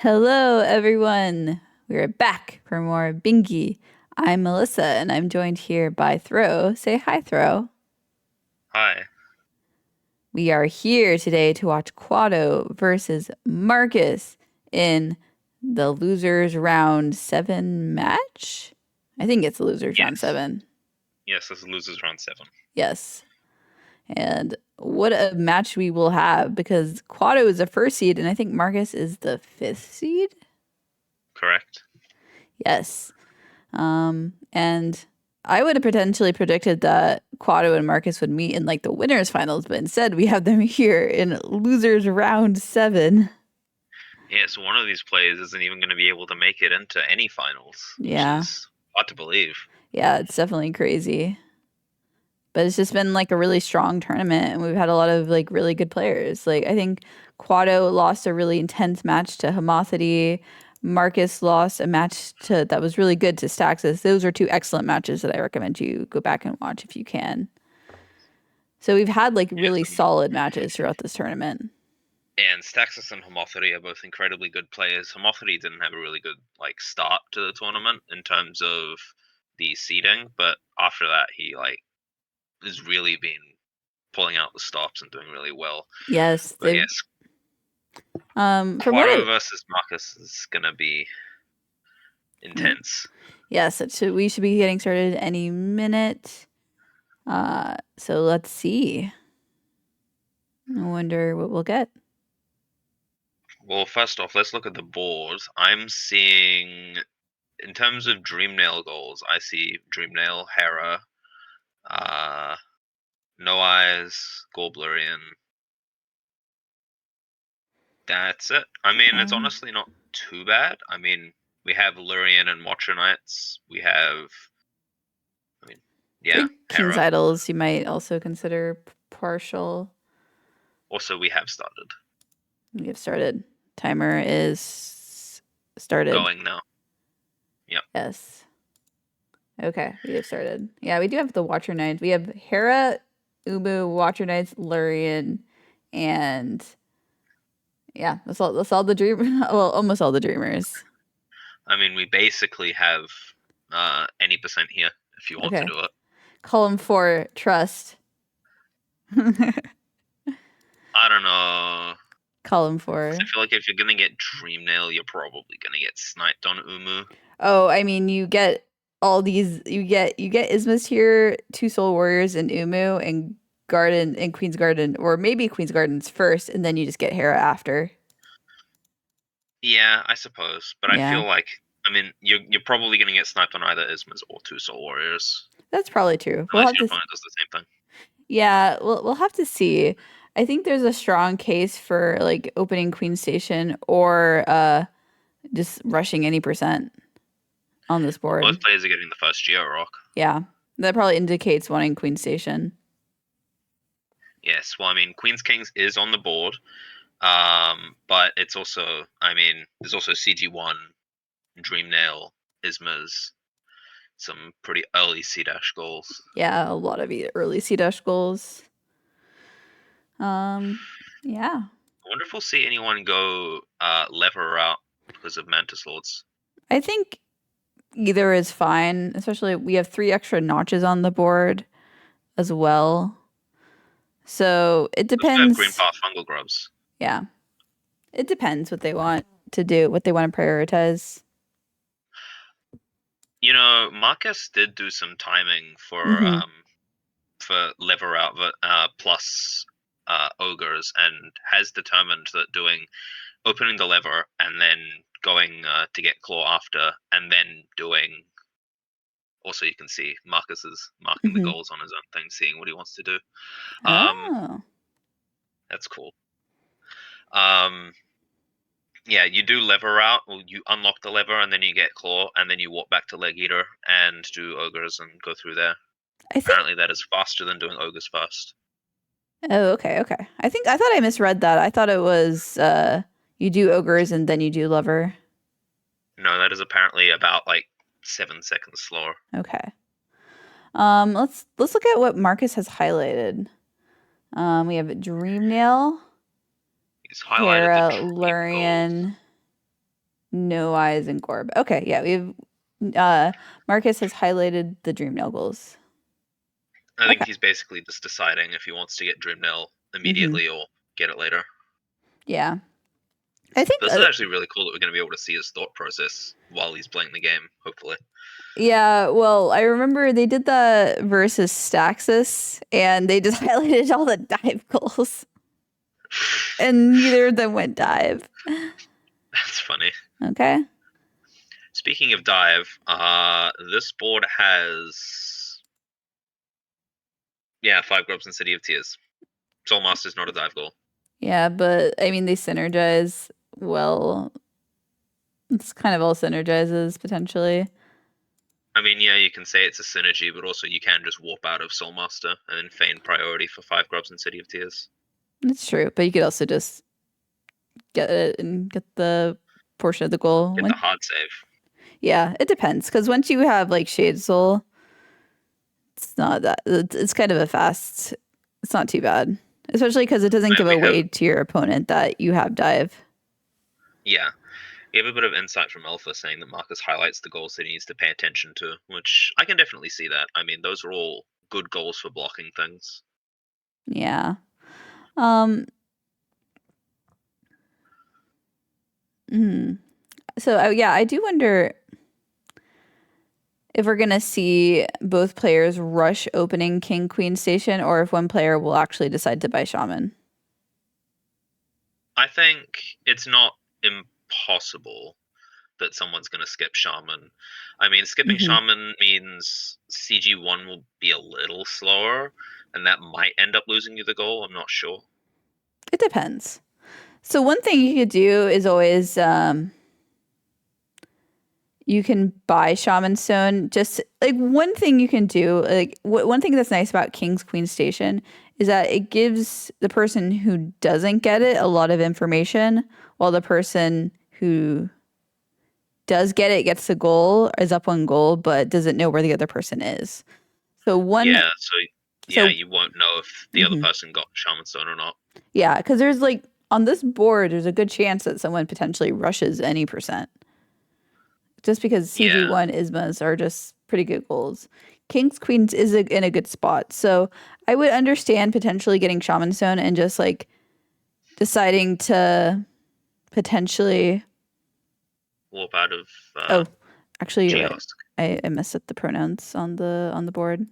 Hello, everyone. We're back for more Bingy. I'm Melissa, and I'm joined here by Throw. Say hi, Throw. Hi. We are here today to watch Quado versus Marcus in the losers round seven match. I think it's the losers round Yes. seven. Yes, this loses round seven. Yes. And what a match we will have because Quado is the first seed, and I think Marcus is the fifth seed. Correct. Yes. And I would have potentially predicted that Quado and Marcus would meet in like the winners finals, but instead we have them here in losers round seven. Yeah, so one of these players isn't even going to be able to make it into any finals, which Yeah. is hard to believe. Yeah, it's definitely crazy. But it's just been like a really strong tournament and we've had a lot of like really good players. Like I think Quado lost a really intense match to Homothety. Marcus lost a match to that was really good to Staxis. Those are two excellent matches that I recommend you go back and watch if you can. So we've had like Yes, really solid matches throughout this tournament. and Staxis and Homothety are both incredibly good players. Homothety didn't have a really good start to the tournament in terms of the seeding, but after that he has really been pulling out the stops and doing really well. Yes, But they've yes, from what Quado it versus Marcus is gonna be intense. yes, we should be getting started any minute. So let's see. I wonder what we'll get. Well, first off, let's look at the board. I'm seeing, in terms of Dreamnail goals, I see Dreamnail, Hera, uh, No Eyes, Gorblurian. That's it. I mean, it's Uh, honestly not too bad. I mean, we have Lurian and Watcher Knights. We have, I mean, I yeah, think King's Hera. Idols you might also consider partial. Also, we have started. We have started. Timer is started. Going now. Yep. Yes. Okay, we have started. Yeah, we do have the Watcher Knights. We have Hera, Ubu, Watcher Knights, Lurian, and yeah, that's all the dream well, almost all the dreamers. I mean, we basically have any percent here if you want to Okay. do it. Column 4, trust. I don't know. Column 'Cause I 4. feel like if you're gonna get Dreamnail, you're probably gonna get sniped on Umu. Oh, I mean, you get all these you get Ismas here, two Soul Warriors and Umu and Garden and Queen's Garden or maybe Queen's Gardens first and then you just get Hera after. Yeah, I suppose, but I Yeah. feel like I mean you're probably gonna get sniped on either Ismas or two Soul Warriors, That's probably true. We'll unless have your to opponent does the same thing. Yeah, we'll have to see. I think there's a strong case for like opening Queen Station or just rushing any percent on this Well, board. both players are getting the first Geo Rock. Yeah. That probably indicates wanting Queen Station. Yes, well, I mean Queen's Kings is on the board, but it's also I mean there's also CG1, Dreamnail, Ismas, some pretty early C dash goals. Yeah, a lot of early C dash goals. Um, yeah. I wonder if we'll see anyone go lever route because of Mantis Lords. I think either is fine, especially we have three extra notches on the board as well. So it We also have Green depends. Path Fungal Grubs. Yeah. It depends what they want to do, what they want to prioritize. You know, Marcus did do some timing Hmm. for lever out plus ogres, and has determined that doing opening the lever and then going to get claw after, and then doing. Also, you can see Marcus is marking the Hmm. goals on his own thing, seeing what he wants to do. Um, Oh. that's cool. Um, yeah, you do lever out, or you unlock the lever, and then you get claw, and then you walk back to leg eater and do ogres and go through there. I think Apparently, that is faster than doing ogres first. Oh, okay, okay. I thought I misread that. I thought it was you do ogres and then you do lover. No, that is apparently about 7 seconds slower. Okay. Let's look at what Marcus has highlighted. We have Dreamnail, He's highlighted the Hera, dream goals. Lurian. No eyes and Gorb. Okay, yeah, Marcus has highlighted the Dream Nail goals. I think Okay. he's basically just deciding if he wants to get Dreamnail Mm-hmm. immediately or get it later. Yeah. I think This is actually really cool that we're going to be able to see his thought process while he's playing the game, hopefully. yeah, well, I remember they did the versus Staxis and they just highlighted all the dive goals and neither of them went dive. That's funny. Okay. Speaking of dive, this board has 5 grubs in City of Tears. Soul Master's not a dive goal. Yeah, but I mean they synergize well. It's kind of all synergizes potentially. I mean, yeah, you can say it's a synergy, but also you can just warp out of Soul Master and then feign priority for 5 grubs in City of Tears. It's true, but you could also just get it and get the portion of the goal. Get the hard save. Yeah, it depends because once you have like Shade Soul, it's not that it's kind of a fast. It's not too bad, especially because it doesn't And give we have, away to your opponent that you have dive. yeah, we have a bit of insight from Alpha saying that Marcus highlights the goals that he needs to pay attention to, which I can definitely see that. I mean, those are all good goals for blocking things. Yeah. Um. hmm. So yeah, I do wonder if we're gonna see both players rush opening King Queen Station, or if one player will actually decide to buy Shaman. I think it's not impossible that someone's going to skip Shaman. I mean, skipping Hmm. Shaman means CG1 will be a little slower, and that might end up losing you the goal. I'm not sure. It depends. So one thing you could do is always you can buy Shaman Stone. Just like one thing you can do, like one thing that's nice about King's Queen Station is that it gives the person who doesn't get it a lot of information, while the person who does get it gets the goal, is up one goal, but doesn't know where the other person is. So one, Yeah, so yeah, so you won't know if the other mhm. person got Shaman Stone or not. Yeah, because there's like on this board, there's a good chance that someone potentially rushes any percent. Just because Yeah, CG1 Ismas are just pretty good goals. Kings Queens is in a good spot. So I would understand potentially getting Shaman Stone and just like deciding to potentially. warp out of Oh, actually, you're right. Geosk. I messed up the pronouns on the board.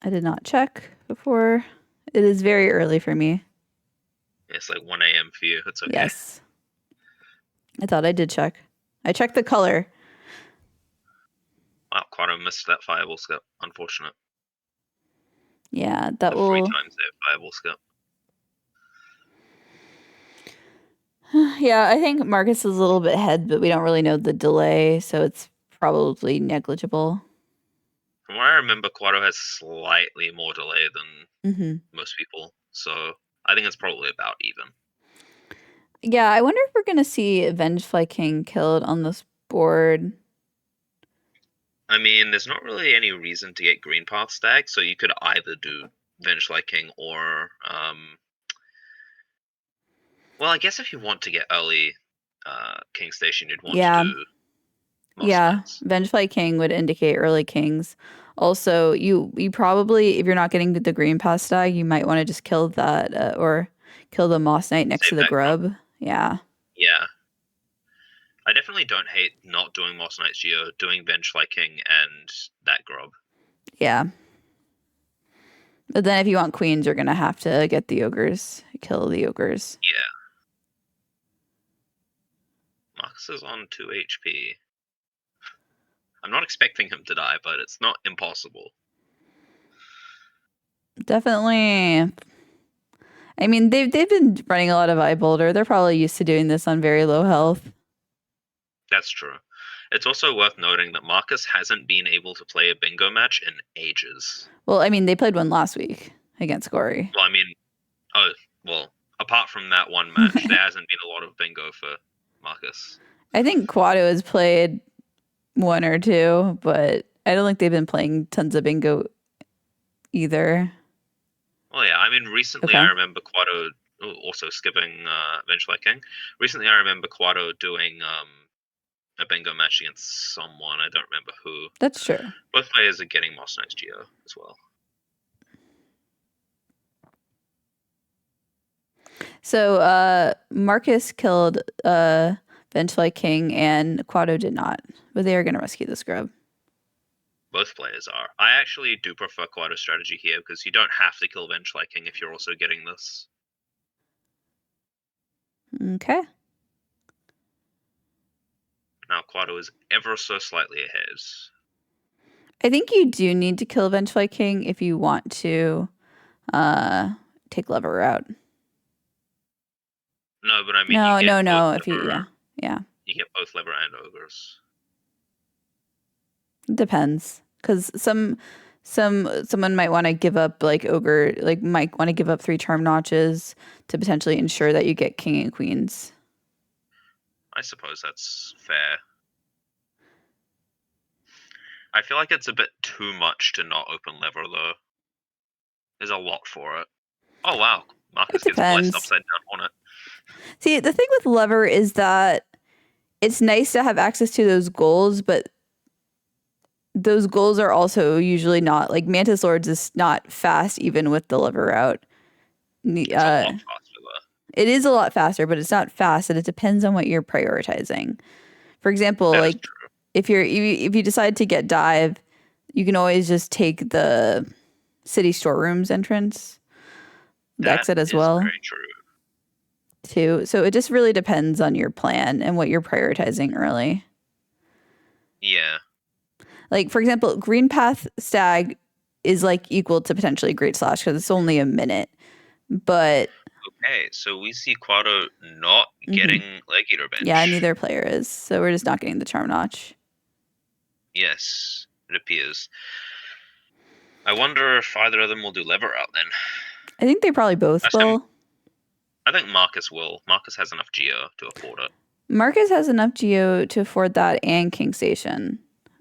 I did not check before. It is very early for me. It's like 1 a.m. for you. It's okay. Yes, I thought I did check. I checked the color. Wow, Quado missed that fireball skip. Unfortunate. Yeah, that The 3 will. times there fireball skip. Yeah, I think Marcus is a little bit ahead, but we don't really know the delay, so it's probably negligible. From what I remember, Quado has slightly more delay than Hmm. most people, so I think it's probably about even. Yeah, I wonder if we're gonna see Vengefly King killed on this board. I mean, there's not really any reason to get Green Path stag, so you could either do Vengefly King or, well, I guess if you want to get early King Station, you'd want to Yeah, do Moss yeah. Knights. Vengefly King would indicate early kings. Also, you probably, if you're not getting the green pasta, you might want to just kill that or kill the Moss Knight next to Save the that grub. grub. Yeah, Yeah. I definitely don't hate not doing Moss Knights Geo, doing Vengefly King and that grub. yeah. But then if you want queens, you're gonna have to get the ogres, kill the ogres. Yeah. Marcus is on 2 HP. I'm not expecting him to die, but it's not impossible. Definitely. I mean, they've been running a lot of eye boulder. They're probably used to doing this on very low health. That's true. It's also worth noting that Marcus hasn't been able to play a bingo match in ages. Well, I mean, they played one last week against Gory. Well, I mean, oh, well, apart from that one match, there hasn't been a lot of bingo for Marcus. I think Quado has played one or two, but I don't think they've been playing tons of bingo either. Well, yeah, I mean, recently I Okay. remember Quado Also skipping Vengeful King. Recently, I remember Quado doing a bingo match against someone. I don't remember who. That's true. Both players are getting Moss Knight's Geo as well. So Marcus killed Vengeful King and Quado did not, but they are going to rescue the scrub. Both players are. I actually do prefer Quado's strategy here because you don't have to kill Vengeful King if you're also getting this. Okay. Now Quado is ever so slightly ahead. I think you do need to kill Vengeful King if you want to take Lever out. No, but I mean No, you get no. both If you, lever, yeah, you get both lever and ogres. it depends because someone might want to give up like ogre, like might want to give up 3 charm notches to potentially ensure that you get king and queens. I suppose that's fair. I feel like it's a bit too much to not open lever though. There's a lot for it. Oh wow, It Marcus gets blessed depends. upside down on it. See, the thing with lever is that it's nice to have access to those goals, but those goals are also usually not like Mantis Lords is not fast even with the lever route. It's a lot faster though. It is a lot faster, but it's not fast, and it depends on what you're prioritizing. For example, That is like true. if you decide to get dive, you can always just take the city storerooms entrance, the That exit as is well, very true. too. So it just really depends on your plan and what you're prioritizing early. Yeah. Like for example, Green Path Stag is like equal to potentially Great Slash because it's only a minute. But Okay, so we see Quado not mhm. getting Leg Eater Yeah, bench. neither player is. So we're just not getting the charm notch. Yes, it appears. I wonder if either of them will do lever out then. I think they probably both will. I think Marcus will. Marcus has enough Geo to afford it. Marcus has enough geo to afford that and King Station.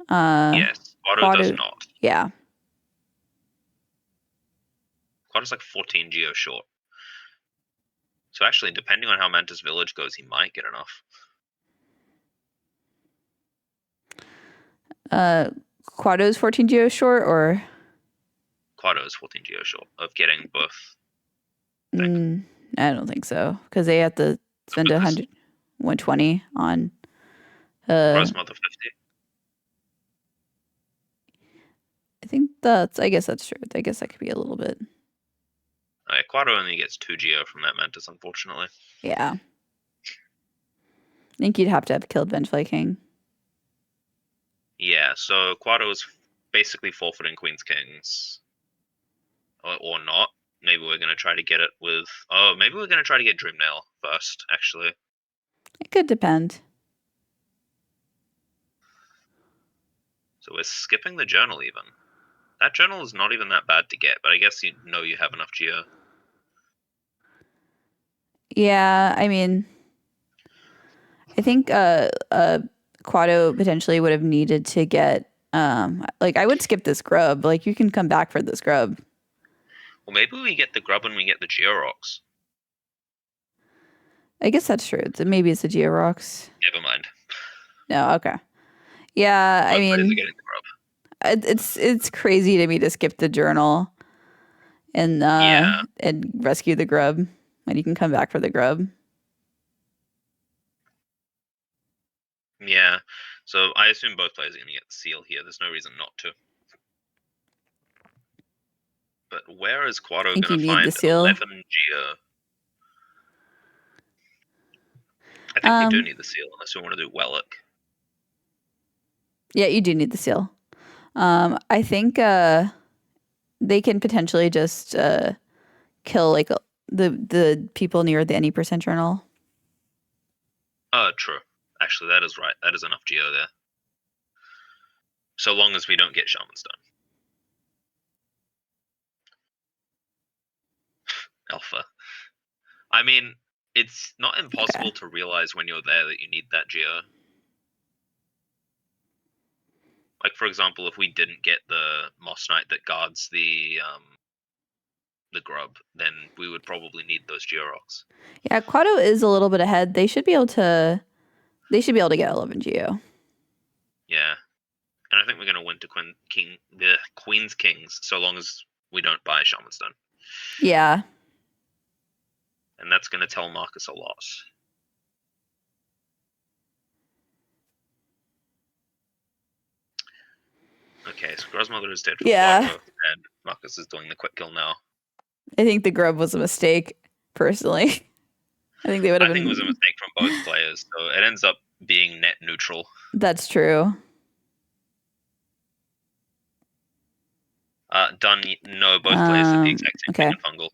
Yes, Quado does Quado, not. yeah. Quado's like 14 Geo short. So actually, depending on how Mantis Village goes, he might get enough. Quado's 14 geo short or Quado is 14 Geo short of getting both. I don't think so because they have to spend Because 120 on Gross Mother 50. I guess that's true. I guess that could be a little bit. Quado only gets 2 Geo from that Mantis, unfortunately. Yeah. I think you'd have to have killed Vengeful King. Yeah, so Quado is basically forfeiting Queen's Kings. Or not. Maybe we're going to try to get it with... Oh, maybe we're going to try to get Dreamnail first, actually. It could depend. So we're skipping the journal even. That journal is not even that bad to get, but I guess you know you have enough Geo. Yeah, I mean, I think Quado potentially would have needed to get like I would skip this grub. Like you can come back for this grub. Well, maybe we get the grub and we get the Georox. I guess that's true. Maybe it's a Georox. Never mind. No, okay. Yeah, I Both players are mean, getting the grub. it's crazy to me to skip the journal Yeah. and rescue the grub when you can come back for the grub. Yeah. So I assume both players are going to get the seal here. There's no reason not to. But where is I Quado think you going to need the find seal. 11 Geo? I think we do Um, need the seal unless we want to do Wellick. yeah, you do need the seal. I think they can potentially just kill like the people near the any percent journal. True. Actually, that is right. That is enough Geo there. So long as we don't get Shaman Stone. Alpha. I mean, it's not impossible to realize when you're there that you need that Geo. Like, for example, if we didn't get the Moss Knight that guards the the grub, then we would probably need those Georoks. Yeah, Quato is a little bit ahead. They should be able to get 11 Geo. Yeah. And I think we're going to win to the Queen's Kings so long as we don't buy Shaman Stone. Yeah. And that's going to tell Marcus a lot. Okay, so Grozmogger is dead for Yeah. Quattro, and Marcus is doing the quick kill now. I think the grub was a mistake, personally. I think they would have been... I think it was a mistake from both players, so it ends up being net neutral. That's true. Done. No, both players did the exact same thing in Fungal.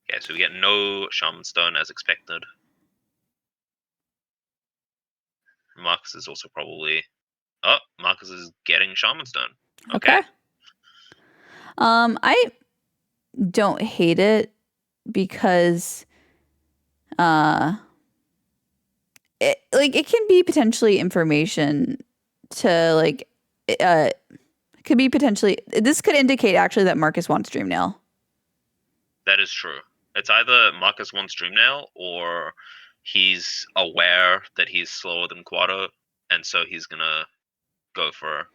Okay, so we get no Shaman Stone as expected. Marcus is also probably... Oh, Marcus is getting Shaman Stone. Okay. I don't hate it because it can be potentially information to could be potentially, this could indicate actually that Marcus wants Dreamnail. That is true. It's either Marcus wants Dreamnail or he's aware that he's slower than Quato, and so he's gonna go for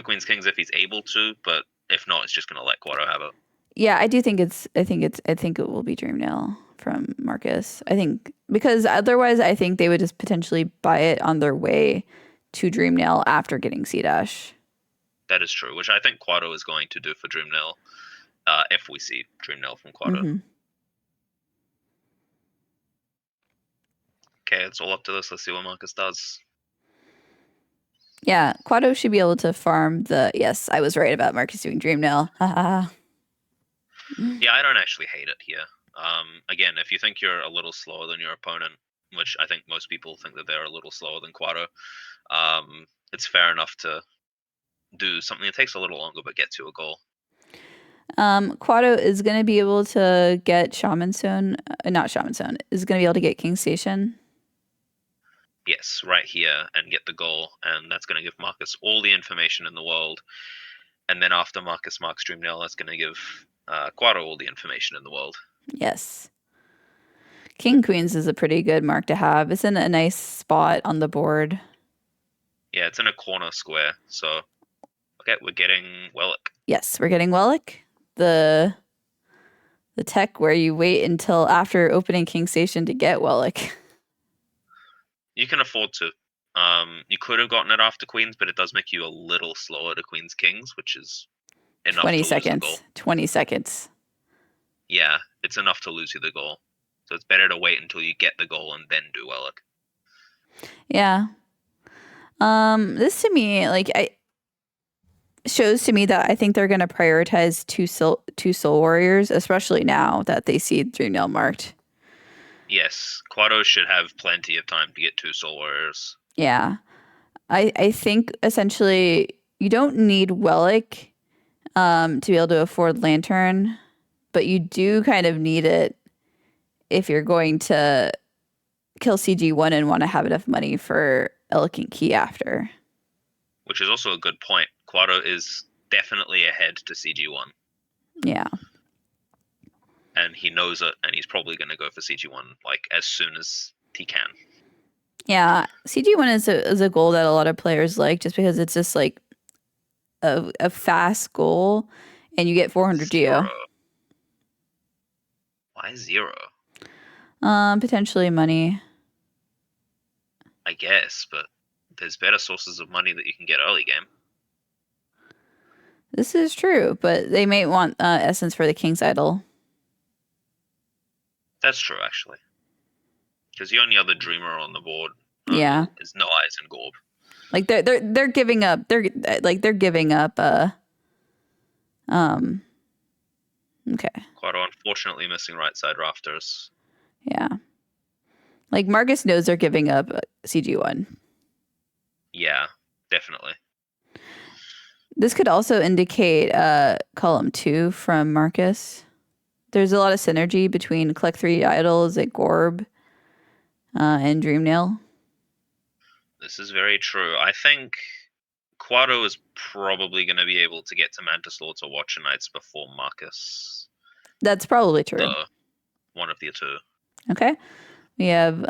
Queen's Kings if he's able to, but if not, it's just gonna let Quato have it. Yeah, I think it will be Dreamnail from Marcus. I think because otherwise I think they would just potentially buy it on their way to Dreamnail after getting C-Dash. That is true, which I think Quato is going to do for Dreamnail if we see Dreamnail from Quato. Mm-hmm. Okay, it's all up to this. Let's see what Marcus does. Yeah, Quato should be able to farm the... Yes, I was right about Marcus doing Dreamnail. Yeah, I don't actually hate it here. Again, if you think you're a little slower than your opponent, which I think most people think that they're a little slower than Quato, it's fair enough to do something that takes a little longer but get to a goal. Quato is going to be able to get Shaman Stone, not Shaman Stone, is going to be able to get King Station. Yes, right here, and get the goal, and that's going to give Marcus all the information in the world. And then after Marcus marks Dreamnail, that's going to give Quato all the information in the world. Yes. King Queens is a pretty good mark to have. It's in a nice spot on the board. Yeah, it's in a corner square, so... Okay, we're getting Wellick. Yes, we're getting Wellick. The tech where you wait until after opening King Station to get Wellick. You can afford to. You could have gotten it after Queens, but it does make you a little slower to Queens Kings, which is enough 20 to seconds. lose the goal. 20 seconds. Yeah, it's enough to lose you the goal. So it's better to wait until you get the goal and then do Wellick. Yeah. This to me, shows to me that I think they're going to prioritize two soul warriors, especially now that they see Dreamnail marked. Yes, Quato should have plenty of time to get 2 soul warriors. Yeah. I think essentially you don't need Wellick to be able to afford Lantern, but you do kind of need it if you're going to kill CG1 and want to have enough money for Elegant Key after. Which is also a good point. Quato is definitely ahead to CG1. Yeah. And he knows it, and he's probably going to go for CG1 as soon as he can. Yeah, CG1 is a goal that a lot of players like, just because it's just a fast goal, and you get 400 Geo. Why 0? Potentially money. I guess, but there's better sources of money that you can get early game. This is true, but they may want Essence for the King's Idol. That's true, actually. Because the only other Dreamer on the board is No Eyes and Gorb. They're giving up. They're giving up. Okay. Quato unfortunately missing right side rafters. Yeah. Marcus knows they're giving up CG1. Yeah, definitely. This could also indicate column 2 from Marcus. There's a lot of synergy between collect 3 idols at Gorb and Dreamnail. This is very true. I think Quato is probably going to be able to get to Mantis Lords or Watcher Knights before Marcus. That's probably true. One of the two. Okay. We have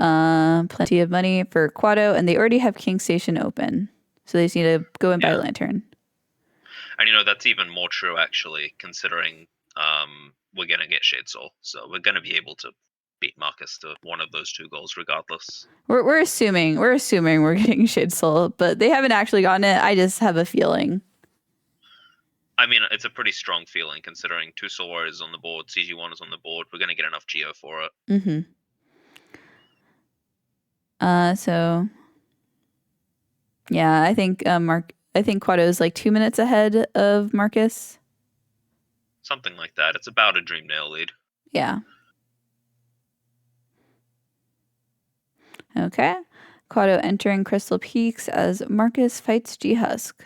plenty of money for Quado, and they already have King Station open. So they just need to go and buy Lantern. And that's even more true, actually, considering we're going to get Shade Soul. So we're going to be able to beat Marcus to one of those two goals regardless. We're assuming we're getting Shade Soul, but they haven't actually gotten it. I just have a feeling. I mean, it's a pretty strong feeling considering 2 Soul Warriors on the board, CG1 is on the board. We're going to get enough Geo for it. Mm-hmm. So yeah, I think Quado's like 2 minutes ahead of Marcus. Something like that. It's about a Dream Nail lead. Yeah. Okay. Quado entering Crystal Peaks as Marcus fights G-Husk.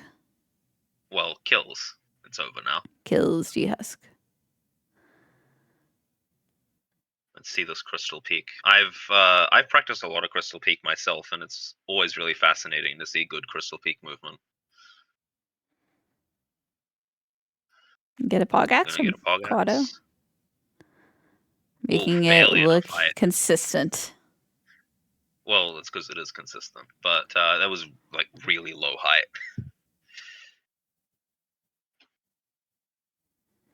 Well, kills. It's over now. Kills G-Husk. Let's see this Crystal Peak. I've practiced a lot of Crystal Peak myself, and it's always really fascinating to see good Crystal Peak movement. Get a Pogax from Quado. Making it look consistent. Well, it's because it is consistent, but that was like really low height.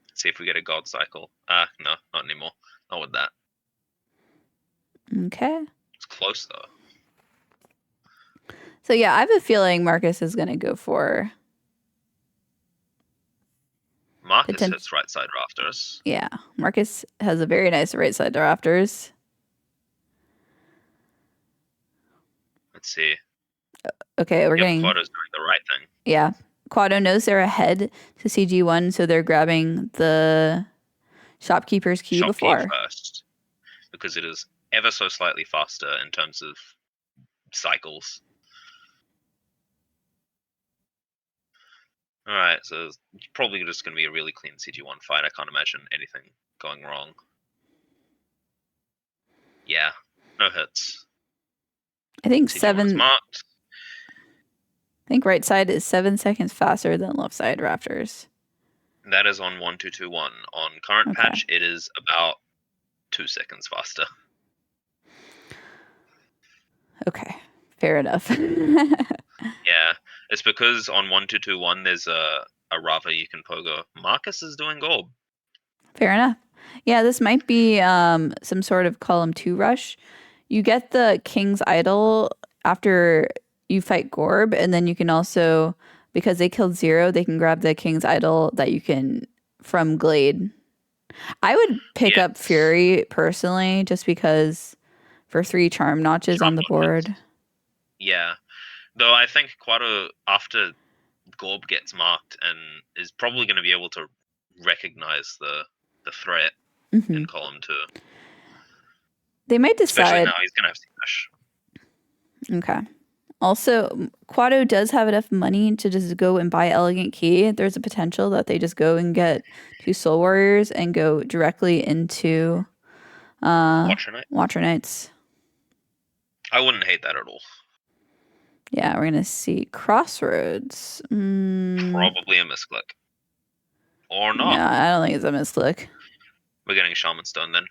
Let's see if we get a God Cycle. No, not anymore. Not with that. Okay. It's close though. So yeah, I have a feeling Marcus is going to go for. Marcus hits right side rafters. Yeah, Marcus has a very nice right side rafters. Let's see. Okay, we're getting. Quado's doing the right thing. Yeah, Quado knows they're ahead to CG1, so they're grabbing the Shopkeeper's Key before. First, because it is ever so slightly faster in terms of cycles. Alright, so it's probably just going to be a really clean CG1 fight. I can't imagine anything going wrong. Yeah, no hits. I think I think right side is 7 seconds faster than left side rafters. That is on 1221. On current patch, it is about 2 seconds faster. Okay, fair enough. Yeah, it's because on 1221 there's a Rava you can pogo. Marcus is doing Gorb. Fair enough. Yeah, this might be some sort of column 2 rush. You get the King's Idol after you fight Gorb, and then you can also, because they killed 0, they can grab the King's Idol that you can from Glade. I would pick up Fury personally, just because for 3 charm notches on the board. Yeah. Though I think Quado, after Gorb gets marked, and is probably going to be able to recognize the threat in column 2. They might decide. Especially now, he's going to have Smash. Okay. Also, Quado does have enough money to just go and buy Elegant Key. There's a potential that they just go and get 2 Soul Warriors and go directly into Watcher Knights. I wouldn't hate that at all. Yeah, we're going to see Crossroads. Probably a misclick. Or not. No, I don't think it's a misclick. We're getting Shaman Stone then.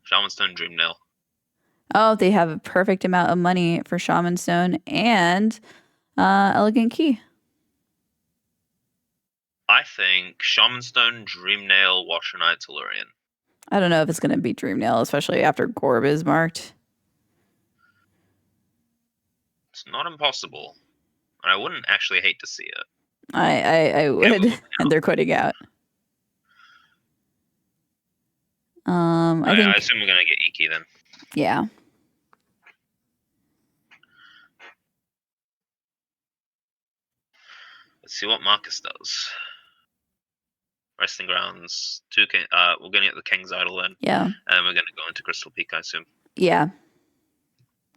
Shaman Stone, Dream Nail. Oh, they have a perfect amount of money for Shaman Stone and Elegant Key. I think Shaman Stone, Dream Nail, Watcher Knight, Tellurian. I don't know if it's going to be Dream Nail, especially after Gorb is marked. It's not impossible. I wouldn't actually hate to see it. I would, and they're quitting out. I assume we're gonna get Iki then. Yeah. Let's see what Marcus does. Resting Grounds, 2 King. We're gonna get the King's Idol then. Yeah. And we're gonna go into Crystal Peak, I assume. Yeah.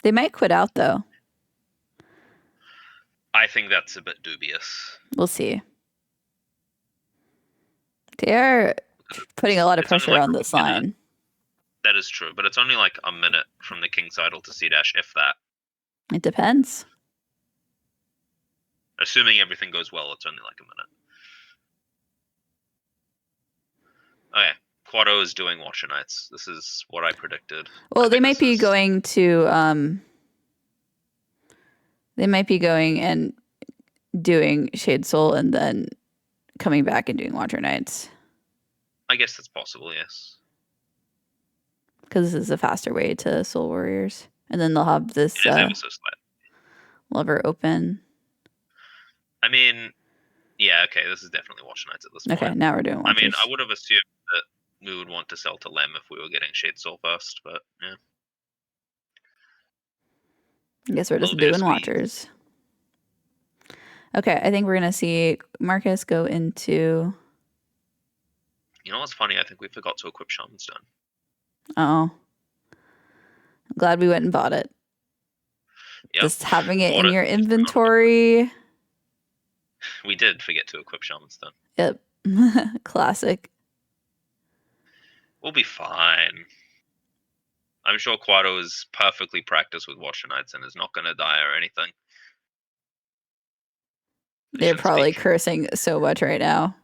They might quit out though. I think that's a bit dubious. We'll see. They're putting a lot of pressure on this line. That is true, but it's only like a minute from the King's Idol to C-Dash, if that. It depends. Assuming everything goes well, it's only like a minute. Okay, Quado is doing Watcher Knights. This is what I predicted. Well, they might be going to they might be going and doing Shade Soul and then coming back and doing Watcher Knights. I guess that's possible, yes. Because this is a faster way to Soul Warriors. And then they'll have this It is ever so slight. lever open. I mean, yeah, okay, this is definitely Watcher Knights at this point. Okay, now we're doing Watchers. I mean, I would have assumed that we would want to sell to Lem if we were getting Shade Soul first, but yeah. I guess we're just doing Watchers. Okay, I think we're going to see Marcus go into... You know what's funny? I think we forgot to equip Shaman Stone. Oh. I'm glad we went and bought it. Yep. Just having it in your inventory. We did forget to equip Shaman Stone. Yep. Classic. We'll be fine. I'm sure Quado is perfectly practiced with Watcher Knights and is not going to die or anything. They're probably cursing so much right now.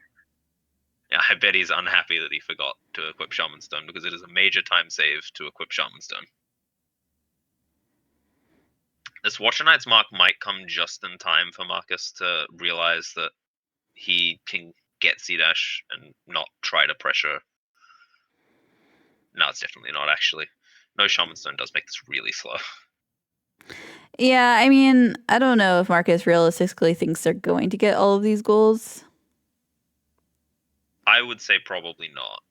Yeah, I bet he's unhappy that he forgot to equip Shaman Stone because it is a major time save to equip Shaman Stone. This Watcher Knight's mark might come just in time for Marcus to realize that he can get C-Dash and not try to pressure. No, it's definitely not, actually. No, Shaman Stone does make this really slow. Yeah, I mean, I don't know if Marcus realistically thinks they're going to get all of these goals. I would say probably not.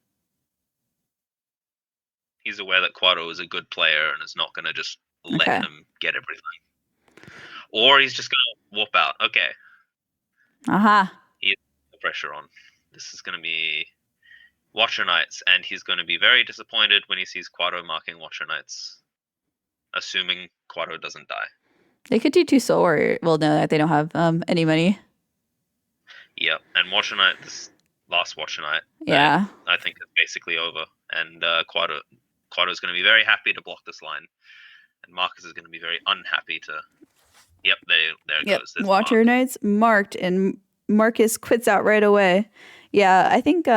He's aware that Quado is a good player and is not going to just let him get everything. Or he's just going to warp out. Okay. Aha. He has the pressure on. This is going to be Watcher Knights, and he's going to be very disappointed when he sees Quado marking Watcher Knights, assuming Quado doesn't die. They could do 2 Soul Warrior. Well, no, they don't have any money. Yep, and Watcher Knight, this last Watcher Knight, yeah, I think is basically over, and Quado's going to be very happy to block this line, and Marcus is going to be very unhappy to. Yep, there it goes. There's Watcher Knights marked, and Marcus quits out right away. Yeah, I think.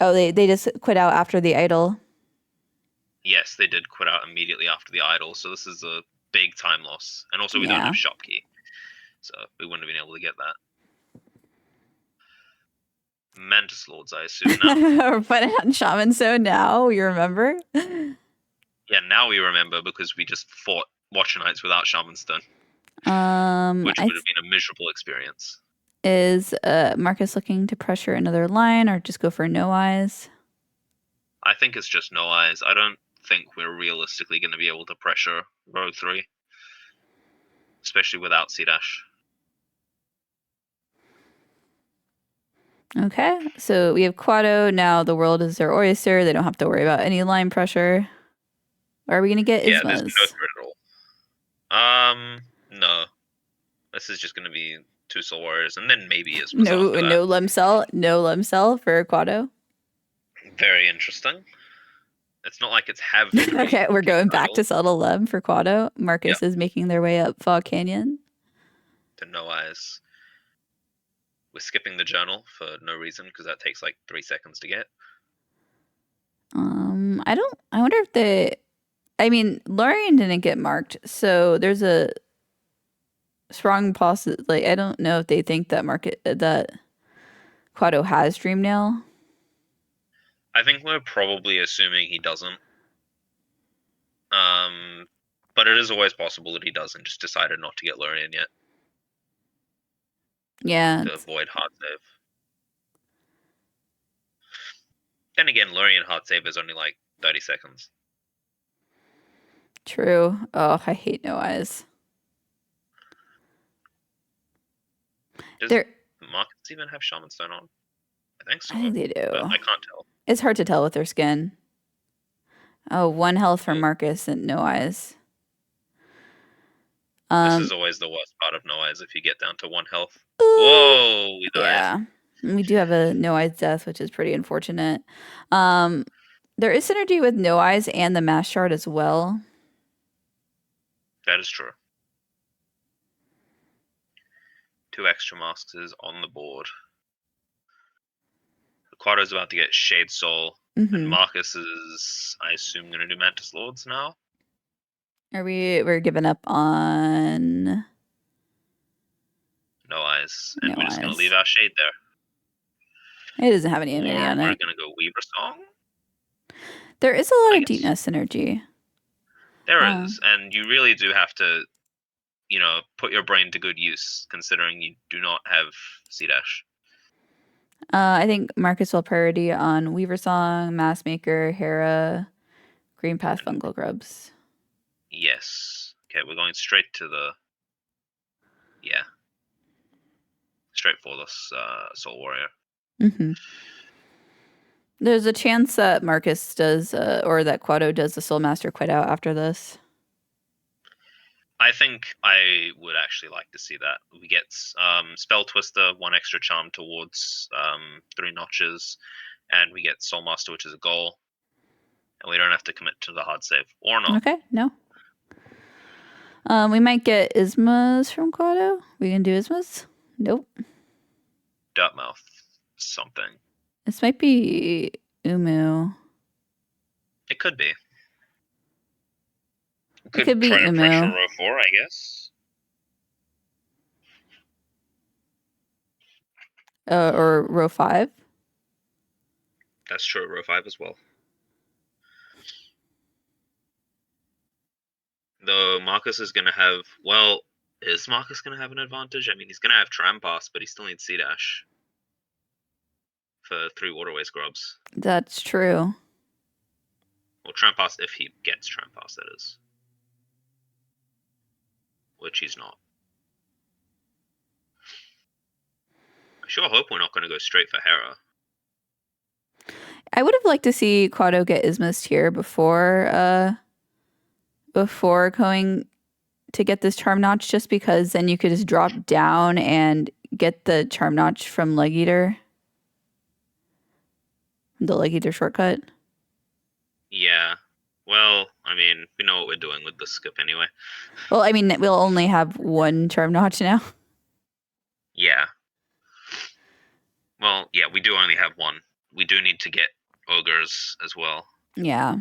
Oh, they just quit out after the idol. Yes, they did quit out immediately after the idol, so this is a big time loss, and also we don't have shop key, so we wouldn't have been able to get that. Mantis Lords, I assume now. We're putting on Shaman Stone now. You remember? Yeah, now we remember because we just fought Watcher Knights without Shaman Stone. Which would have been a miserable experience. Is Marcus looking to pressure another line or just go for no eyes? I think it's just no eyes. I don't think we're realistically going to be able to pressure row 3. Especially without C-Dash. Okay, so we have Quado. Now the world is their oyster. They don't have to worry about any line pressure. Or are we going to get Ismas? Yeah, there's no threat at all. No. This is just going to be 2 Soul Warriors, and then maybe Ismas after that. No Lemcell for Quado. Very interesting. It's not like it's have victory. Okay, we're going back to Subtle Lem for Quado. Marcus is making their way up Fog Canyon. To no eyes. We're skipping the journal for no reason because that takes like 3 seconds to get. I wonder if I mean, Lorian didn't get marked, so there's a strong possibility. Like, I don't know if they think that that Quado has Dream Nail. I think we're probably assuming he doesn't. But it is always possible that he doesn't. Just decided not to get Lorian yet. Yeah. To avoid hard save. Then again, Lorian hard save is only like 30 seconds. True. Oh, I hate no eyes. Does Marcus even have Shaman Stone on? I think so. I think they do. But I can't tell. It's hard to tell with their skin. Oh, 1 health for Marcus and no eyes. This is always the worst part of no eyes if you get down to 1 health. Whoa, we died. Yeah. We do have a no eyes death, which is pretty unfortunate. There is synergy with no eyes and the mass shard as well. That is true. 2 extra masks is on the board. Quato's about to get Shade Soul, and Marcus is, I assume, going to do Mantis Lords now. We're giving up on No eyes, and No we're just going eyes. to leave our Shade there. It doesn't have any immunity on Or we're it. going to go Weaver Song. There is a lot of deepness synergy. There is, and you really do have to, put your brain to good use, considering you do not have C-Dash. I think Marcus will priority on Weaver Song, Mass Maker, Hera, Green Path, Fungal Grubs. Yes. Okay, we're going straight to the... Yeah. Straight for this Soul Warrior. There's a chance that Marcus does, or that Quato does the Soul Master quit out after this. I think I would actually like to see that. We get Spell Twister, 1 extra charm towards 3 notches, and we get Soul Master, which is a goal. And we don't have to commit to the hard save. Or not. Okay, no. We might get Ismas from Quato. We can do Ismas? Nope. Dirtmouth. Something. This might be Umu. It could be. It could be try Umu. To pressure row 4, I guess. Or row 5. That's true, row 5 as well. Though Marcus is going to have... Well, is Marcus going to have an advantage? I mean, he's going to have Trampas, but he still needs C-Dash. For 3 Waterways Grubs. That's true. Well, Trampas if he gets Trampas, that is. Which he's not. I sure hope we're not going to go straight for Hera. I would have liked to see Quato get Ismas here before going to get this Charm Notch, just because then you could just drop down and get the Charm Notch from Leg Eater. The Leg Eater shortcut. Yeah. Well, I mean, we know what we're doing with the skip anyway. Well, I mean, we'll only have 1 Charm Notch now. Yeah. Well, yeah, we do only have 1. We do need to get Ogres as well. Yeah.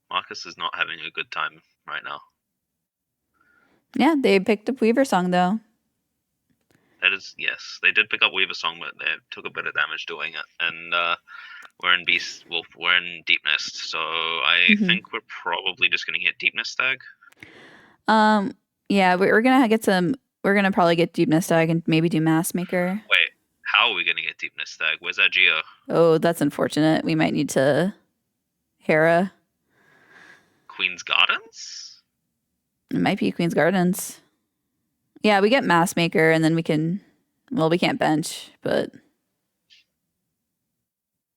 Marcus is not having a good time right now. Yeah, they picked up Weaver Song, though. That is, yes. They did pick up Weaver Song, but they took a bit of damage doing it. And we're in we're in Deep Nest, so I think we're probably just going to get Deep Nest Stag. Yeah, we're gonna get some. We're gonna probably get Deep Nest Stag and maybe do Mass Maker. Wait, how are we gonna get Deep Nest Stag? Where's that Geo? Oh, that's unfortunate. We might need to Hera. Queen's Gardens? It might be Queen's Gardens. Yeah, we get Mass Maker and then we can. Well, we can't bench, but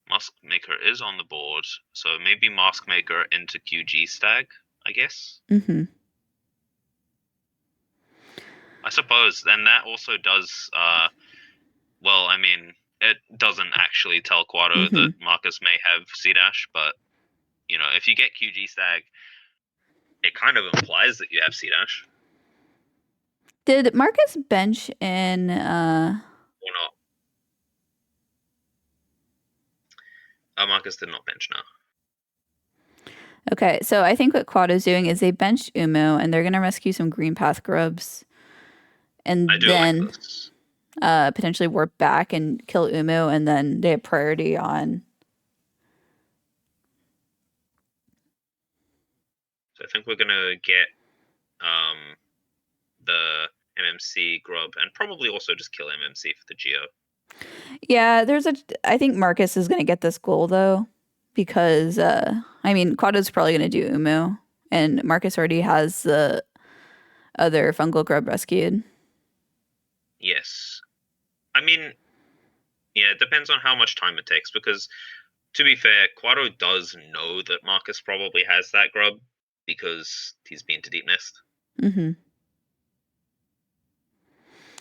Mask Maker is on the board, so maybe Mask Maker into QG Stag, I guess. I suppose, and that also does, well, I mean, it doesn't actually tell Quato that Marcus may have C-Dash, but, if you get QG Stag, it kind of implies that you have C-Dash. Did Marcus bench in... Or not? Marcus did not bench, no. Okay, so I think what Quato's doing is they benched Umu, and they're going to rescue some Green Path Grubs. And then potentially warp back and kill Umu, and then they have priority on... So I think we're going to get the MMC Grub, and probably also just kill MMC for the Geo. Yeah, I think Marcus is going to get this goal, though, because, I mean, Quato's probably going to do Umu, and Marcus already has the other Fungal Grub rescued. Yes. I mean, yeah, it depends on how much time it takes, because, to be fair, Quato does know that Marcus probably has that grub, because he's been to Deep Nest.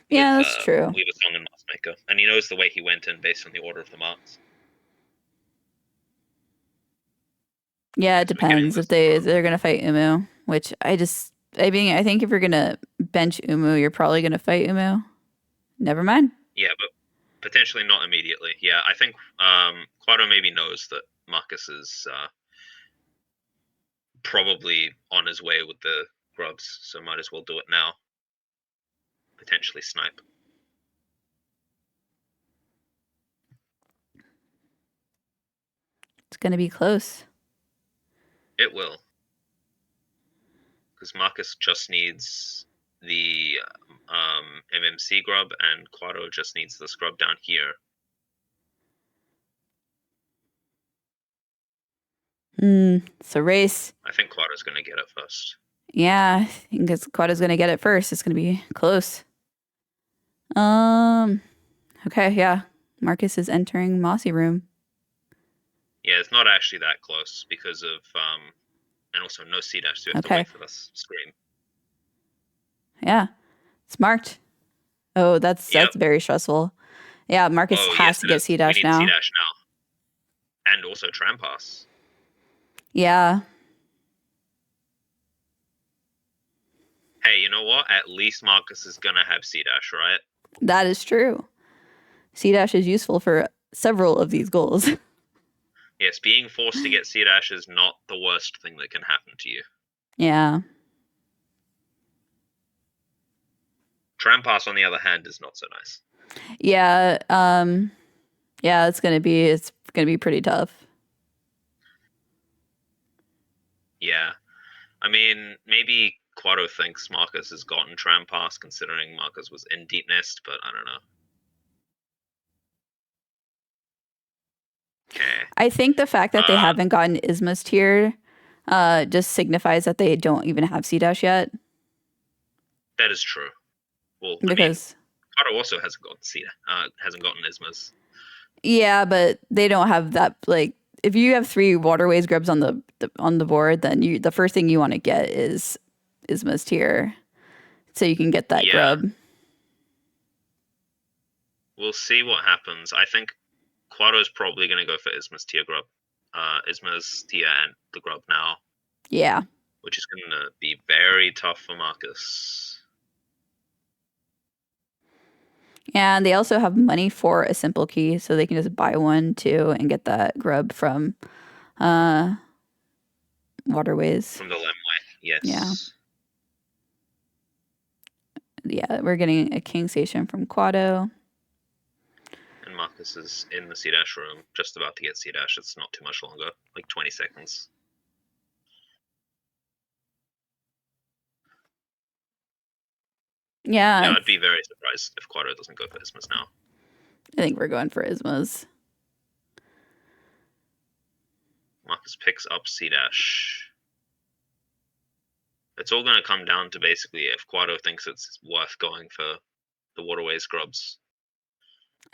Yeah, that's true. Weaver Song and Mask Maker. And he knows the way he went in based on the order of the marks. Yeah, it depends if they're going to fight Umu. which I think if you're gonna bench Umu, you're probably gonna fight Umu. Never mind. Yeah, but potentially not immediately. Yeah, I think Quato maybe knows that Marcus is probably on his way with the grubs, so might as well do it now. Potentially snipe. It's gonna be close. It will. Because Marcus just needs the MMC grub, and Quato just needs the scrub down here. It's a race. I think Quato's going to get it first. Yeah, I think Quado's gonna get it first. It's gonna be close. Okay, yeah. Marcus is entering Mossy Room. Yeah, it's not actually that close because of and also no C dash, so you have to Okay. wait for this scream. Yeah, it's marked. Oh, that's very stressful. Yeah, Marcus has to get C We dash need C now. dash now, and also Trampas. Yeah. Hey, you know what? At least Marcus is gonna have C dash, right? That is true. C dash is useful for several of these goals. Yes, being forced to get C dash is not the worst thing that can happen to you. Yeah. Trampas, on the other hand, is not so nice. Yeah. Yeah, it's gonna be pretty tough. Yeah. I mean, maybe Quato thinks Marcus has gotten Trampas, considering Marcus was in Deep Nest, but I don't know. Okay. I think the fact that they haven't gotten Isma's tier just signifies that they don't even have C dash yet. That is true. Well, Because Quato also hasn't gotten Ismas. yeah, but they don't have that. Like, if you have 3 waterways grubs on the board, then the first thing you want to get is Isma's tier, so you can get that grub. We'll see what happens. I think Quato's probably going to go for Isma's tier grub. Isma's tier and the grub now. Yeah. Which is going to be very tough for Marcus. And they also have money for a simple key, so they can just buy one too and get that grub from waterways. From the Lemway, yes. Yeah. Yeah, we're getting a king station from Quato. And Marcus is in the C-Dash room, just about to get C-Dash. It's not too much longer, like 20 seconds. Yeah. I'd be very surprised if Quato doesn't go for Ismas now. I think we're going for Ismas. Marcus picks up C-Dash. It's all going to come down to basically if Quato thinks it's worth going for the waterways grubs.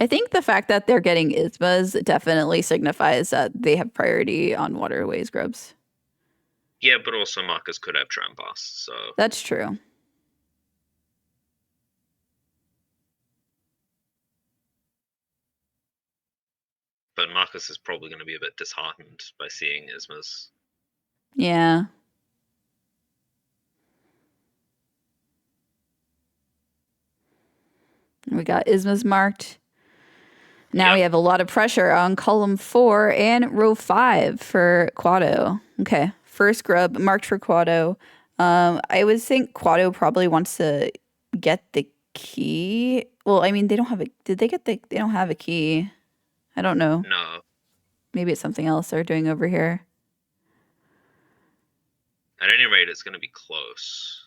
I think the fact that they're getting Ismas definitely signifies that they have priority on waterways grubs. Yeah, but also Marcus could have Trampas, so... That's true. But Marcus is probably going to be a bit disheartened by seeing Ismas. Yeah. We got Ismas marked. Now we have a lot of pressure on column 4 and row 5 for Quato. Okay, first grub marked for Quato. I would think Quato probably wants to get the key. Well, I mean, they don't have a. Did they get the? They don't have a key. I don't know. No. Maybe it's something else they're doing over here. At any rate, it's going to be close.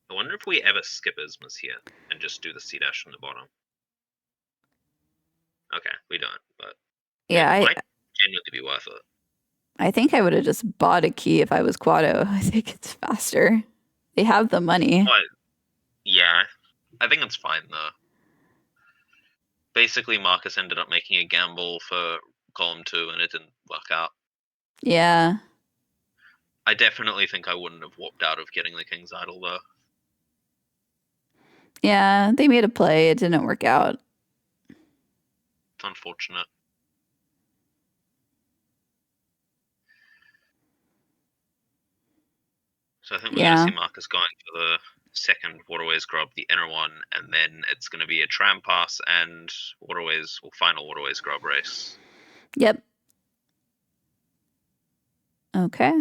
I wonder if we ever skip Ismas here and just do the C-Dash from the bottom. Okay, we don't, but yeah, it might genuinely be worth it. I think I would have just bought a key if I was Quato. I think it's faster. They have the money. But, yeah, I think it's fine though. Basically, Marcus ended up making a gamble for column 2 and it didn't work out. Yeah. I definitely think I wouldn't have walked out of getting the King's Idol though. Yeah, they made a play. It didn't work out. It's unfortunate. So I think we're going to Yeah. see Marcus going for the second Waterways grub, the inner one, and then it's going to be a tram pass and Waterways, or final Waterways grub race. Yep. Okay.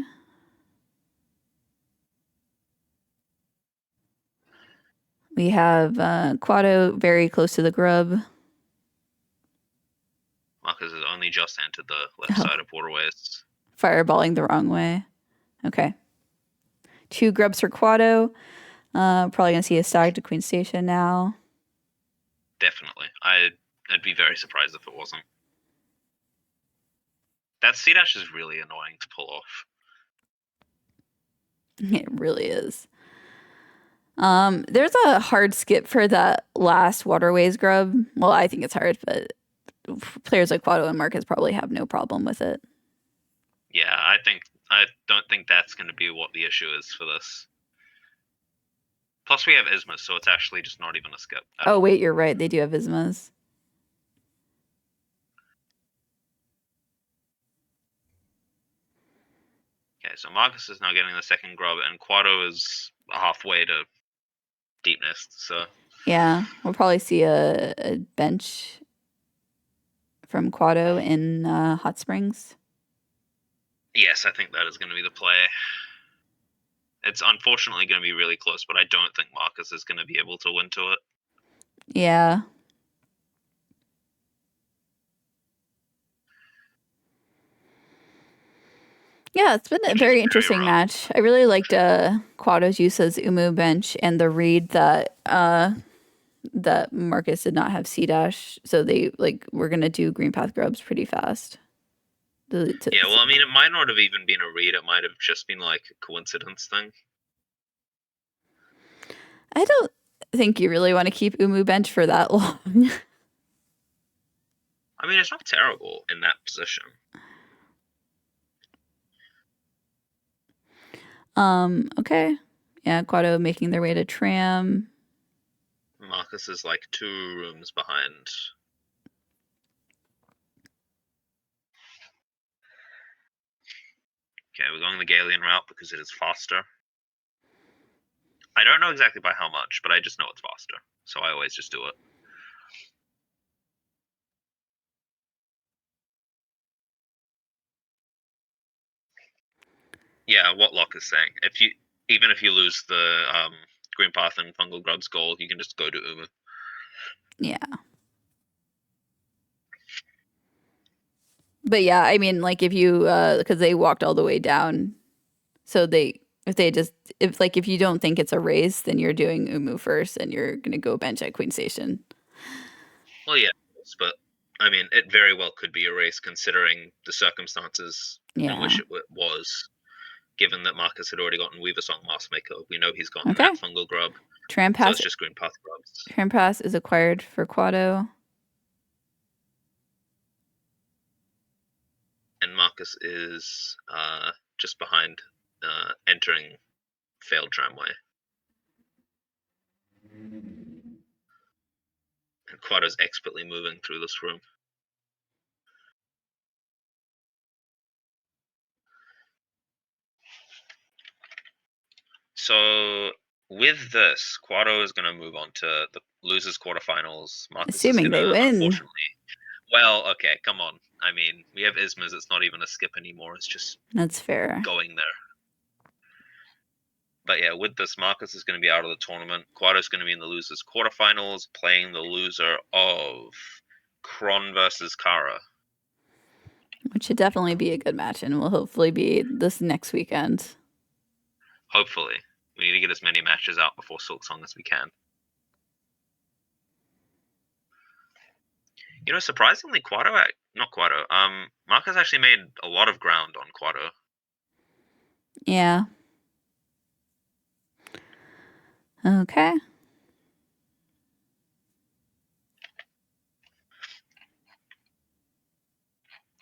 We have Quado very close to the grub. Marcus has only just entered the left Oh, side of Waterways. fireballing the wrong way. Okay. 2 grubs for Quado. Probably gonna see a stag to Queen Station now. Definitely. I'd be very surprised if it wasn't. That C-dash is really annoying to pull off. It really is. There's a hard skip for that last Waterways grub. Well, I think it's hard, but players like Quado and Marcus probably have no problem with it. Yeah, I don't think that's going to be what the issue is for this. Plus, we have Ismas, so it's actually just not even a skip. Oh, wait, you're right. They do have Ismas. Okay, so Marcus is now getting the second grub, and Quado is halfway to Deep Nest, so... Yeah, we'll probably see a bench from Quado in Hot Springs. Yes, I think that is going to be the play. It's unfortunately going to be really close, but I don't think Marcus is going to be able to win to it. Yeah. Yeah, it's been a very interesting match. I really liked Quado's use as Umu bench and the read that that Marcus did not have C dash, so they we're gonna do green path grubs pretty fast. Yeah, well, I mean, it might not have even been a read. It might have just been like a coincidence thing. I don't think you really want to keep Umu bench for that long. I mean, it's not terrible in that position. Okay. Yeah, Quado making their way to tram. Marcus is like 2 rooms behind. Okay, we're going the Galilean route because it is faster. I don't know exactly by how much, but I just know it's faster. So I always just do it. Yeah, what Locke is saying. Even if you lose the Green Path and Fungal Grub's goal, you can just go to Umu. Yeah. But yeah, I mean, like if you, because they walked all the way down, so if you don't think it's a race, then you're doing Umu first, and you're gonna go bench at Queen Station. Well, yeah, but I mean, it very well could be a race considering the circumstances in which it was. Given that Marcus had already gotten Weaver Song Maskmaker, we know he's gotten that Fungal Grub. Tram So pass. it's just Green Path Grubs. Tram pass is acquired for Quado. And Marcus is just behind, entering failed tramway. And Quado's expertly moving through this room. So with this, Quado is going to move on to the losers quarterfinals. Marcus Assuming is they going to, win. unfortunately. Well, okay, come on. I mean, we have Ismas. It's not even a skip anymore. It's just that's fair. Going there. But yeah, with this, Marcus is going to be out of the tournament. Quado's going to be in the losers quarterfinals, playing the loser of Kron versus Kara. Which should definitely be a good match, and will hopefully be this next weekend. Hopefully. We need to get as many matches out before Silksong as we can. You know, surprisingly, Marcus actually made a lot of ground on Quado. Yeah. Okay.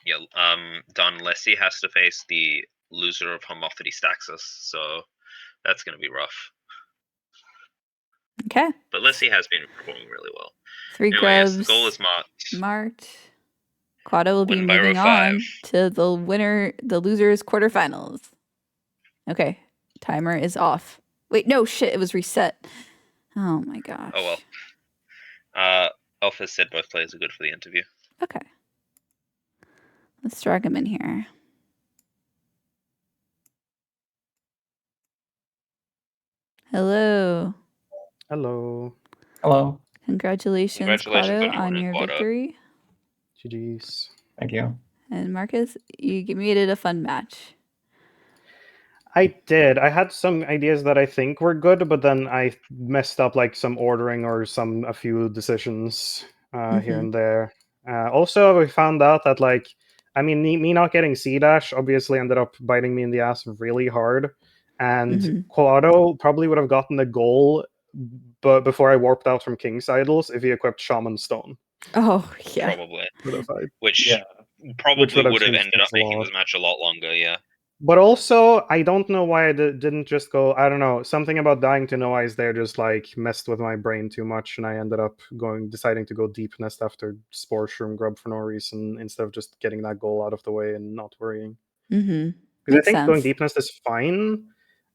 Yeah, Don Lessie has to face the loser of Homophily Staxis, so that's going to be rough. Okay. But Lessie has been performing really well. 3 grubs. The goal is marked. Quado will be moving on to the losers quarterfinals. Okay. Timer is off. Wait, no, shit, it was reset. Oh my gosh. Oh Alpha said both players are good for the interview. Okay. Let's drag him in here. Hello. Hello. Hello. Congratulations, Congratulations Quato, on your on win, your Quato. victory. GG's. Thank you. And Marcus, you made it a fun match. I did. I had some ideas that I think were good, but then I messed up like some ordering or a few decisions here and there. Also, we found out that like, I mean, me not getting C dash obviously ended up biting me in the ass really hard, and Quado probably would have gotten the goal, but before I warped out from King's Idols if he equipped Shaman Stone. Oh, yeah. Probably. Which Probably would would have changed ended up things a making lot. this match a lot longer, yeah. But also, I don't know why I didn't just go. I don't know. Something about dying to no eyes there just like messed with my brain too much, and I ended up deciding to go deep nest after Spore Shroom Grub for no reason instead of just getting that goal out of the way and not worrying. Because I think going deep nest is fine,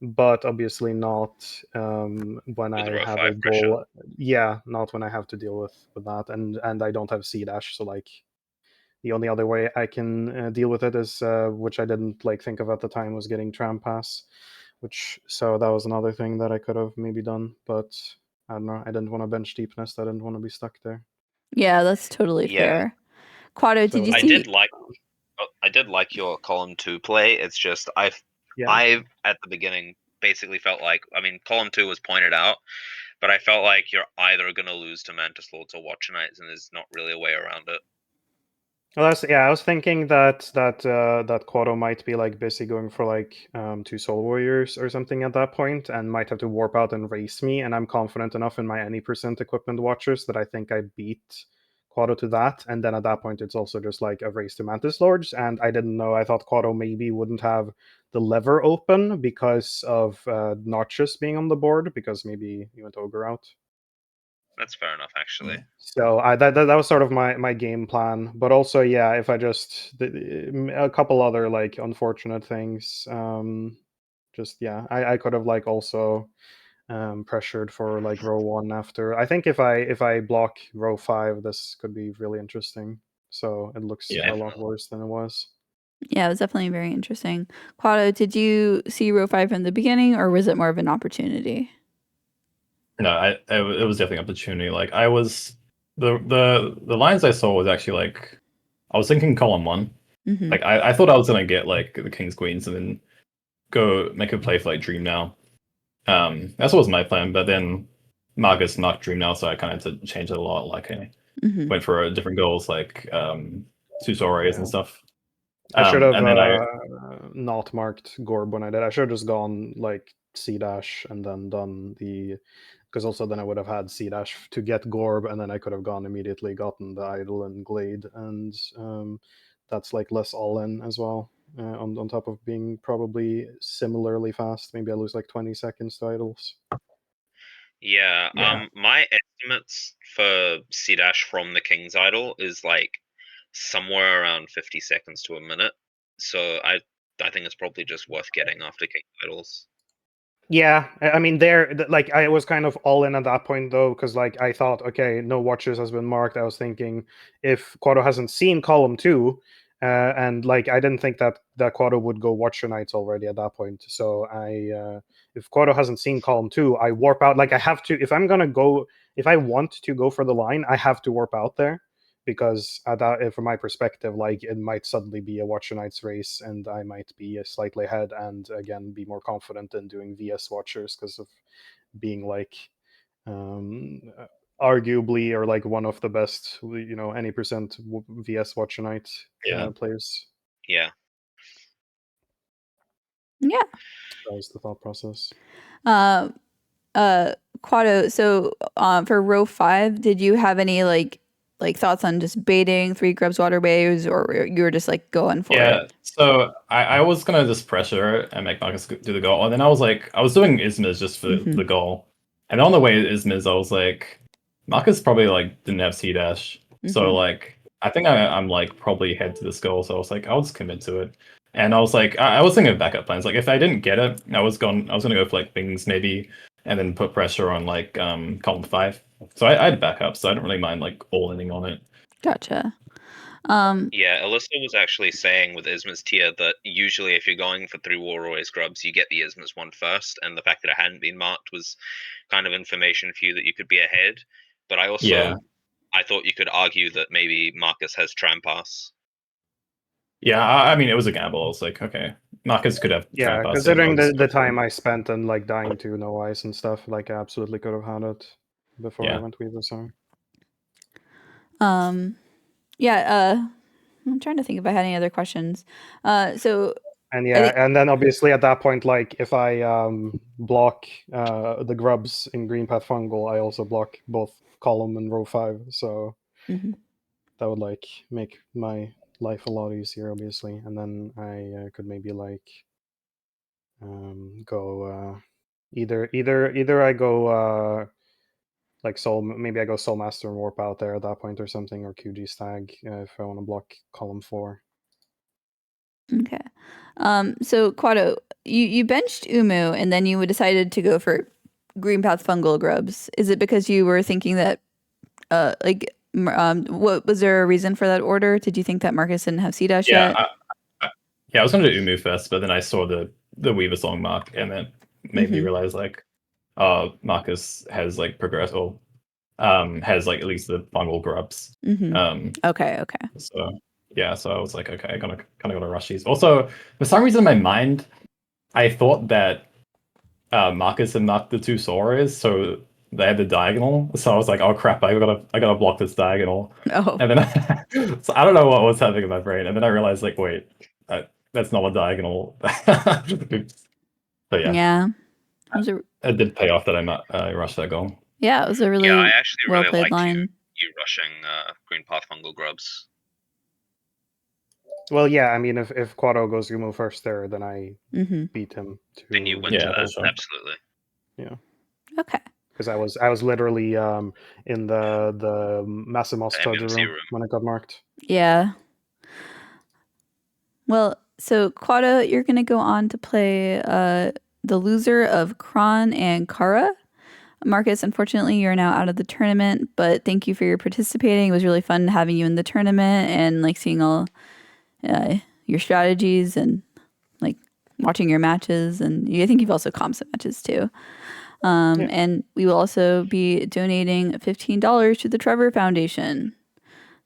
but obviously not when With I row have 5 a goal. Yeah, not when I have to deal with that, and I don't have C dash, so like. The only other way I can deal with it is, which I didn't like think of at the time, was getting tram pass, so that was another thing that I could have maybe done, but I don't know. I didn't want to bench deep nest. I didn't want to be stuck there. Yeah, that's totally fair. Quado, did you see? I did like your column 2 play. It's just I at the beginning basically felt like, I mean, column 2 was pointed out, but I felt like you're either gonna lose to Mantis Lords or Watcher Knights, and there's not really a way around it. Well, I was thinking that Quado might be like busy going for like 2 Soul Warriors or something at that point, and might have to warp out and race me. And I'm confident enough in my any percent equipment watchers that I think I beat Quado to that. And then at that point, it's also just like a race to Mantis Lords. And I didn't know. I thought Quado maybe wouldn't have the lever open because of Notches being on the board, because maybe he went Ogre out. That's fair enough, actually. So that was sort of my game plan. But also, yeah, if I just a couple other like unfortunate things. I could have like also pressured for like row 1 after. I think if I block row 5, this could be really interesting. So it looks a lot worse than it was. Yeah, it was definitely very interesting. Quado, did you see row 5 from the beginning, or was it more of an opportunity? No, it was definitely an opportunity. Like I was the lines I saw was actually like I was thinking column 1. Like I thought I was gonna get like the King's Queens and then go make a play for like Dream Now. That's what was my plan, but then Marcus knocked Dream Now, so I kind of had to change it a lot. Like I went for different goals, like 2 Sorays and stuff. I should have and then not marked Gorb when I did. I should have just gone like C dash and then done the, because also then I would have had C dash to get Gorb, and then I could have gone immediately gotten the Idol and Glade, and that's like less all in as well. On top of being probably similarly fast, maybe I lose like 20 seconds to Idols. Yeah. My estimates for C dash from the King's Idol is like somewhere around 50 seconds to a minute. So I think it's probably just worth getting after King's Idols. Yeah, I mean, like I was kind of all in at that point though, because like I thought, okay, no watches has been marked. I was thinking if Quado hasn't seen column 2, and like I didn't think that Quado would go Watcher Knights already at that point. So if Quado hasn't seen column 2, I warp out. Like I have to, if I want to go for the line, I have to warp out there. Because from my perspective, like it might suddenly be a Watcher Knights race, and I might be slightly ahead, and again be more confident in doing VS Watchers because of being like arguably or like one of the best, any percent VS Watcher Knight players. Yeah. Yeah. That was the thought process. Quado, so for row 5, did you have any like thoughts on just baiting 3 Grubs Waterways, or you were just like going for it? Yeah, so I was gonna just pressure and make Marcus do the goal, and then I was doing Ismas just for the goal, and on the way to Ismas I was like, Marcus probably like didn't have C dash, so like I think I'm like probably head to this goal, so I was like I'll just commit to it. And I was like, I was thinking of backup plans. Like if I didn't get it, I was gonna go for like Bings maybe, and then put pressure on like column 5. So I had backups, so I don't really mind like all-inning on it. Gotcha. Yeah, Alyssa was actually saying with Isma's tier that usually if you're going for 3 Warroy's grubs, you get the Isma's one first, and the fact that it hadn't been marked was kind of information for you that you could be ahead. But I also I thought you could argue that maybe Marcus has Trampass. Yeah, I mean, it was a gamble. I was like, okay, Marcus could have Yeah, Trampass considering in the time I spent and like dying to no ice and stuff, like I absolutely could have had it before I went Weaver Song. Yeah, I'm trying to think if I had any other questions. So And and then obviously at that point, like if I block the grubs in Green Path Fungal, I also block both column and row 5. So that would like make my life a lot easier, obviously. And then I could maybe like go either I go like Soul, maybe I go Soul Master and Warp out there at that point or something, or QG Stag if I want to block column 4. Okay. So Quado, you benched Umu and then you decided to go for Green Path Fungal grubs. Is it because you were thinking that what was there a reason for that order? Did you think that Marcus didn't have C-Dash yet? I was gonna do Umu first, but then I saw the Weaver Song mark, and then made me realize like, Marcus has like progress or has like at least the fungal grubs. Okay. So yeah, so I was like, okay, I kind of gotta rush these. Also, for some reason in my mind, I thought that Marcus had marked the 2 Soras, so they had the diagonal. So I was like, oh crap, I gotta block this diagonal. Oh. And then so I don't know what was happening in my brain, and then I realized like, wait, that's not a diagonal. But yeah. Yeah. It did pay off that I rushed that goal. Yeah, it was a really I actually well really played liked line. you rushing Green Path Fungal grubs. Well, yeah, I mean, if Quado goes Umu first there, then I beat him. Then you went to that, absolutely. Yeah. Okay. Because I was literally in the massive moss room when it got marked. Yeah. Well, so Quado, you're gonna go on to play the loser of Kron and Kara. Marcus, unfortunately, you're now out of the tournament, but thank you for your participating. It was really fun having you in the tournament and like seeing all your strategies and like watching your matches. And I think you've also comped some matches too. And we will also be donating $15 to the Trevor Foundation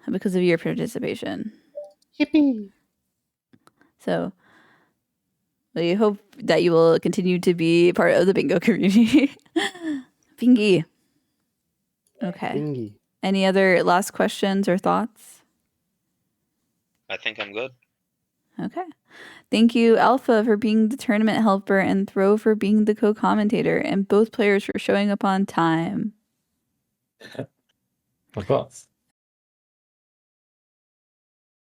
because of your participation. Yippee! So we hope that you will continue to be part of the bingo community. Bingy. Okay. Bingy. Any other last questions or thoughts? I think I'm good. Okay. Thank you, Alpha, for being the tournament helper and Throw for being the co-commentator, and both players for showing up on time. Of course.